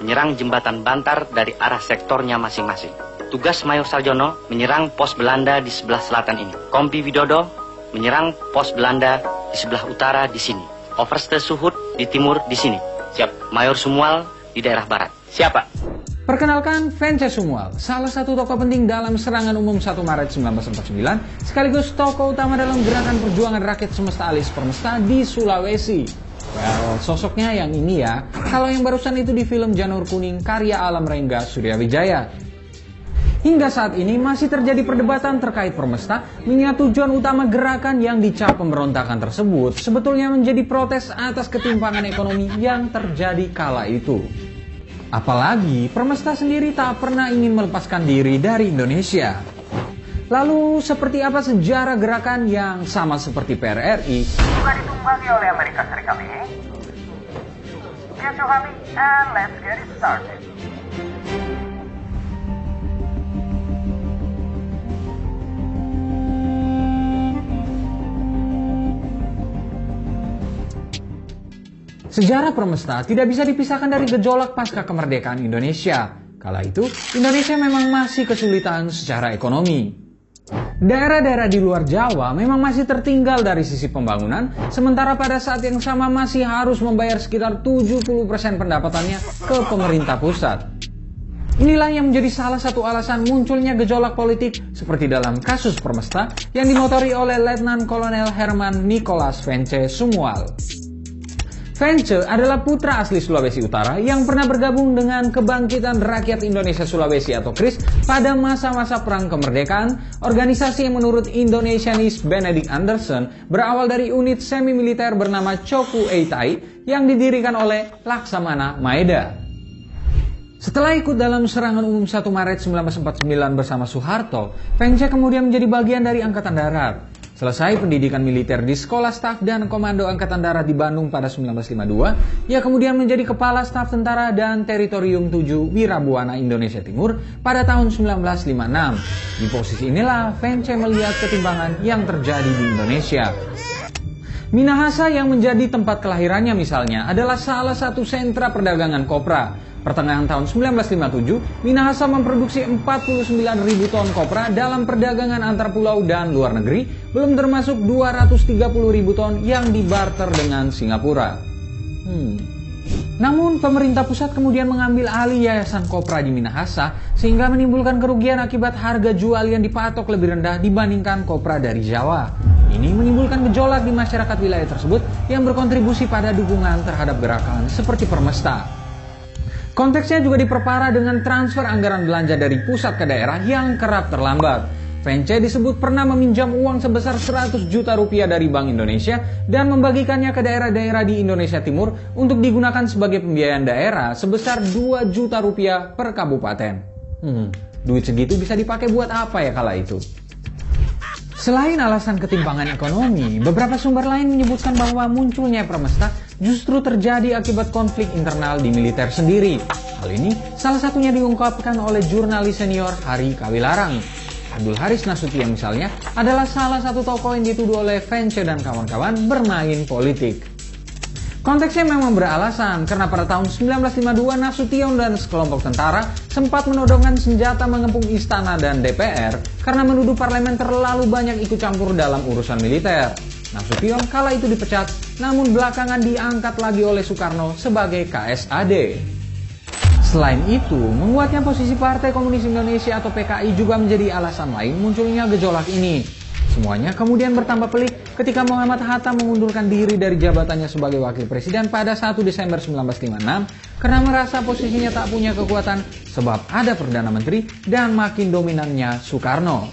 menyerang jembatan Bantar dari arah sektornya masing-masing. Tugas Mayor Sarjono menyerang pos Belanda di sebelah selatan ini. Kompi Widodo menyerang pos Belanda di sebelah utara di sini. Overste Suhut di timur di sini. Siap. Mayor Sumual di daerah barat. Siapa? Perkenalkan, Vence Sumual, salah satu tokoh penting dalam serangan umum 1 Maret 1949, sekaligus tokoh utama dalam gerakan perjuangan rakyat semesta alis permesta di Sulawesi. Well, sosoknya yang ini ya, kalau yang barusan itu di film Janur Kuning karya Alam Rengga Suryawijaya. Hingga saat ini masih terjadi perdebatan terkait permesta, mengingat tujuan utama gerakan yang dicap pemberontakan tersebut sebetulnya menjadi protes atas ketimpangan ekonomi yang terjadi kala itu. Apalagi permesta sendiri tak pernah ingin melepaskan diri dari Indonesia. Lalu seperti apa sejarah gerakan yang sama seperti PRRI juga ditumbangi oleh Amerika Serikat ini? Get your honey and let's get it started. Sejarah permesta tidak bisa dipisahkan dari gejolak pasca kemerdekaan Indonesia. Kala itu, Indonesia memang masih kesulitan secara ekonomi. Daerah-daerah di luar Jawa memang masih tertinggal dari sisi pembangunan, sementara pada saat yang sama masih harus membayar sekitar 70% pendapatannya ke pemerintah pusat. Inilah yang menjadi salah satu alasan munculnya gejolak politik seperti dalam kasus permesta yang dimotori oleh Letnan Kolonel Herman Nicholas Vence Sumual. Vence adalah putra asli Sulawesi Utara yang pernah bergabung dengan Kebangkitan Rakyat Indonesia Sulawesi atau KRIS pada masa-masa Perang Kemerdekaan, organisasi yang menurut Indonesianis Benedict Anderson berawal dari unit semi-militer bernama Choku Eitai yang didirikan oleh Laksamana Maeda. Setelah ikut dalam serangan umum 1 Maret 1949 bersama Soeharto, Vence kemudian menjadi bagian dari Angkatan Darat. Selesai pendidikan militer di Sekolah Staf dan Komando Angkatan Darat di Bandung pada 1952, ia kemudian menjadi Kepala Staf Tentara dan Teritorium 7 Wirabuana Indonesia Timur pada tahun 1956. Di posisi inilah Vence melihat ketimpangan yang terjadi di Indonesia. Minahasa yang menjadi tempat kelahirannya misalnya adalah salah satu sentra perdagangan kopra. Pertengahan tahun 1957, Minahasa memproduksi 49.000 ton kopra dalam perdagangan antar pulau dan luar negeri, belum termasuk 230.000 ton yang dibarter dengan Singapura. Namun pemerintah pusat kemudian mengambil alih yayasan kopra di Minahasa sehingga menimbulkan kerugian akibat harga jual yang dipatok lebih rendah dibandingkan kopra dari Jawa. Ini menimbulkan gejolak di masyarakat wilayah tersebut yang berkontribusi pada dukungan terhadap gerakan seperti permesta. Konteksnya juga diperparah dengan transfer anggaran belanja dari pusat ke daerah yang kerap terlambat. Vence disebut pernah meminjam uang sebesar 100 juta rupiah dari Bank Indonesia dan membagikannya ke daerah-daerah di Indonesia Timur untuk digunakan sebagai pembiayaan daerah sebesar 2 juta rupiah per kabupaten. Duit segitu bisa dipakai buat apa ya kala itu? Selain alasan ketimpangan ekonomi, beberapa sumber lain menyebutkan bahwa munculnya permesta justru terjadi akibat konflik internal di militer sendiri. Hal ini salah satunya diungkapkan oleh jurnalis senior Hari Kawilarang. Abdul Haris Nasution misalnya adalah salah satu tokoh yang dituduh oleh Vence dan kawan-kawan bermain politik. Konteksnya memang beralasan karena pada tahun 1952 Nasution dan sekelompok tentara sempat menodongkan senjata mengepung istana dan DPR karena menuduh parlemen terlalu banyak ikut campur dalam urusan militer. Nasution kala itu dipecat, namun belakangan diangkat lagi oleh Soekarno sebagai KSAD. Selain itu, menguatnya posisi Partai Komunis Indonesia atau PKI juga menjadi alasan lain munculnya gejolak ini. Semuanya kemudian bertambah pelik ketika Muhammad Hatta mengundurkan diri dari jabatannya sebagai wakil presiden pada 1 Desember 1956 karena merasa posisinya tak punya kekuatan sebab ada Perdana Menteri dan makin dominannya Soekarno.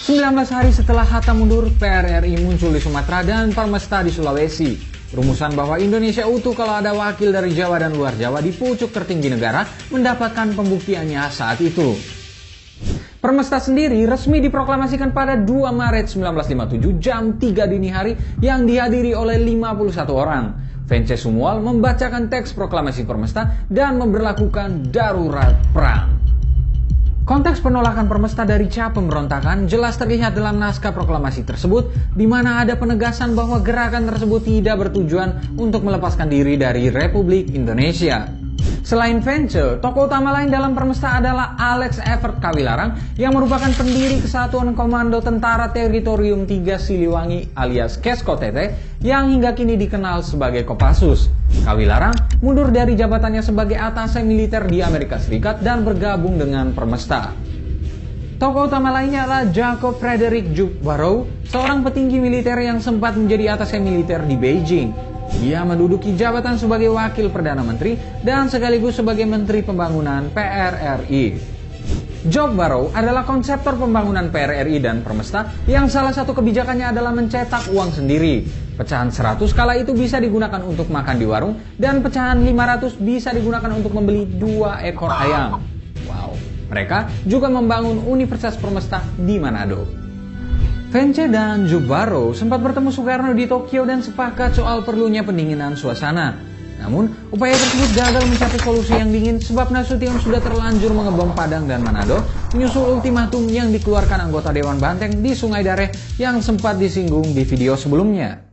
19 hari setelah Hatta mundur, PRRI muncul di Sumatera dan permesta di Sulawesi. Rumusan bahwa Indonesia utuh kalau ada wakil dari Jawa dan luar Jawa di pucuk tertinggi negara mendapatkan pembuktiannya saat itu. Permesta sendiri resmi diproklamasikan pada 2 Maret 1957 jam 3 dini hari yang dihadiri oleh 51 orang. Vence Sumual membacakan teks proklamasi permesta dan memberlakukan darurat perang. Konteks penolakan permesta dari cap pemberontakan jelas terlihat dalam naskah proklamasi tersebut, di mana ada penegasan bahwa gerakan tersebut tidak bertujuan untuk melepaskan diri dari Republik Indonesia. Selain Vance, tokoh utama lain dalam Permesta adalah Alex Everett Kawilarang yang merupakan pendiri Kesatuan Komando Tentara Teritorium 3 Siliwangi alias Kesko Tete yang hingga kini dikenal sebagai Kopassus. Kawilarang mundur dari jabatannya sebagai atase militer di Amerika Serikat dan bergabung dengan Permesta. Tokoh utama lainnya adalah Jacob Frederick Jupp Barrow, seorang petinggi militer yang sempat menjadi atase militer di Beijing. Dia menduduki jabatan sebagai Wakil Perdana Menteri dan sekaligus sebagai Menteri Pembangunan PRRI. Jupp Barrow adalah konseptor pembangunan PRRI dan Permesta yang salah satu kebijakannya adalah mencetak uang sendiri. Pecahan 100 kala itu bisa digunakan untuk makan di warung dan pecahan 500 bisa digunakan untuk membeli 2 ekor ayam. Wow, mereka juga membangun Universitas Permesta di Manado. Vance dan Jupp Barrow sempat bertemu Soekarno di Tokyo dan sepakat soal perlunya pendinginan suasana. Namun, upaya tersebut gagal mencapai solusi yang dingin sebab Nasution sudah terlanjur mengebom Padang dan Manado, menyusul ultimatum yang dikeluarkan anggota Dewan Banteng di Sungai Dareh yang sempat disinggung di video sebelumnya.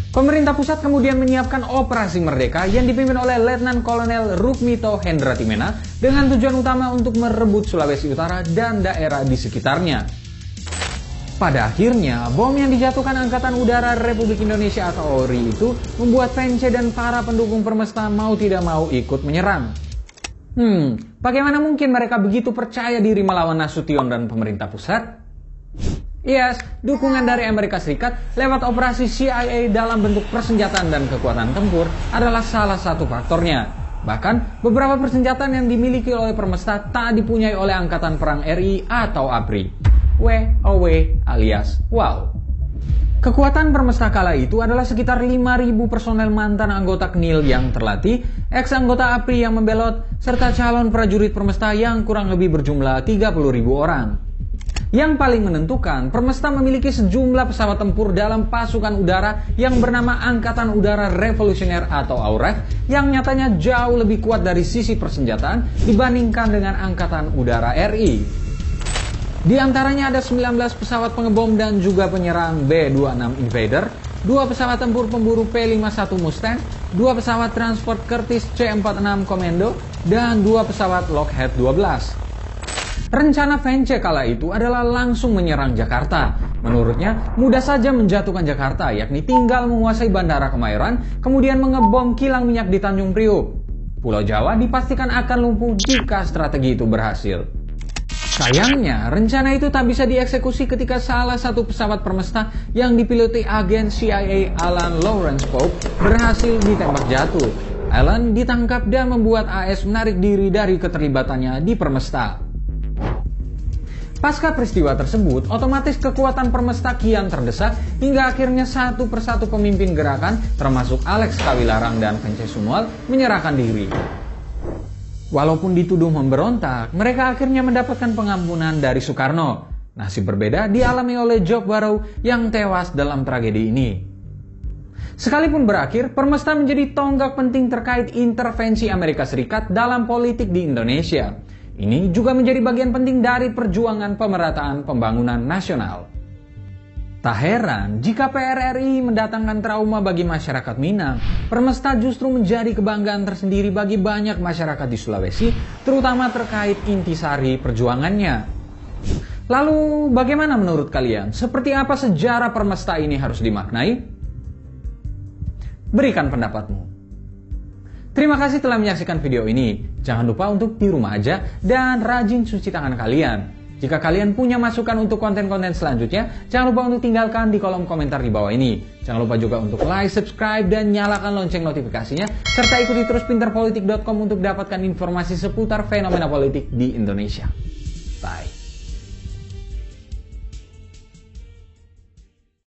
Pemerintah pusat kemudian menyiapkan Operasi Merdeka yang dipimpin oleh Letnan Kolonel Rukmito Hendratimena dengan tujuan utama untuk merebut Sulawesi Utara dan daerah di sekitarnya. Pada akhirnya, bom yang dijatuhkan Angkatan Udara Republik Indonesia atau AURI itu membuat Vance dan para pendukung Permesta mau tidak mau ikut menyerang. Bagaimana mungkin mereka begitu percaya diri melawan Nasution dan pemerintah pusat? Yes, dukungan dari Amerika Serikat lewat operasi CIA dalam bentuk persenjataan dan kekuatan tempur adalah salah satu faktornya. Bahkan, beberapa persenjataan yang dimiliki oleh Permesta tak dipunyai oleh Angkatan Perang RI atau ABRI. WOW alias WOW. Kekuatan Permesta kala itu adalah sekitar 5.000 personel mantan anggota KNIL yang terlatih, ex-anggota APRI yang membelot, serta calon prajurit Permesta yang kurang lebih berjumlah 30.000 orang. Yang paling menentukan, Permesta memiliki sejumlah pesawat tempur dalam pasukan udara yang bernama Angkatan Udara Revolusioner atau AUREF yang nyatanya jauh lebih kuat dari sisi persenjataan dibandingkan dengan Angkatan Udara RI. Di antaranya ada 19 pesawat pengebom dan juga penyerang B-26 Invader, 2 pesawat tempur pemburu P-51 Mustang, 2 pesawat transport Curtiss C-46 Commando, dan 2 pesawat Lockheed 12. Rencana Vance kala itu adalah langsung menyerang Jakarta. Menurutnya, mudah saja menjatuhkan Jakarta, yakni tinggal menguasai Bandara Kemayoran, kemudian mengebom kilang minyak di Tanjung Priuk. Pulau Jawa dipastikan akan lumpuh jika strategi itu berhasil. Sayangnya, rencana itu tak bisa dieksekusi ketika salah satu pesawat Permesta yang dipiloti agen CIA Alan Lawrence Pope berhasil ditembak jatuh. Alan ditangkap dan membuat AS menarik diri dari keterlibatannya di Permesta. Pasca peristiwa tersebut, otomatis kekuatan Permesta kian terdesak hingga akhirnya satu persatu pemimpin gerakan, termasuk Alex Kawilarang dan Vance Sumwalt, menyerahkan diri. Walaupun dituduh memberontak, mereka akhirnya mendapatkan pengampunan dari Soekarno. Nasib berbeda dialami oleh Jupp Barrow yang tewas dalam tragedi ini. Sekalipun berakhir, Permesta menjadi tonggak penting terkait intervensi Amerika Serikat dalam politik di Indonesia. Ini juga menjadi bagian penting dari perjuangan pemerataan pembangunan nasional. Tak heran jika PRRI mendatangkan trauma bagi masyarakat Minang. Permesta justru menjadi kebanggaan tersendiri bagi banyak masyarakat di Sulawesi, terutama terkait intisari perjuangannya. Lalu bagaimana menurut kalian? Seperti apa sejarah Permesta ini harus dimaknai? Berikan pendapatmu. Terima kasih telah menyaksikan video ini. Jangan lupa untuk di rumah aja dan rajin cuci tangan kalian. Jika kalian punya masukan untuk konten-konten selanjutnya, jangan lupa untuk tinggalkan di kolom komentar di bawah ini. Jangan lupa juga untuk like, subscribe, dan nyalakan lonceng notifikasinya, serta ikuti terus pinterpolitik.com untuk dapatkan informasi seputar fenomena politik di Indonesia. Bye.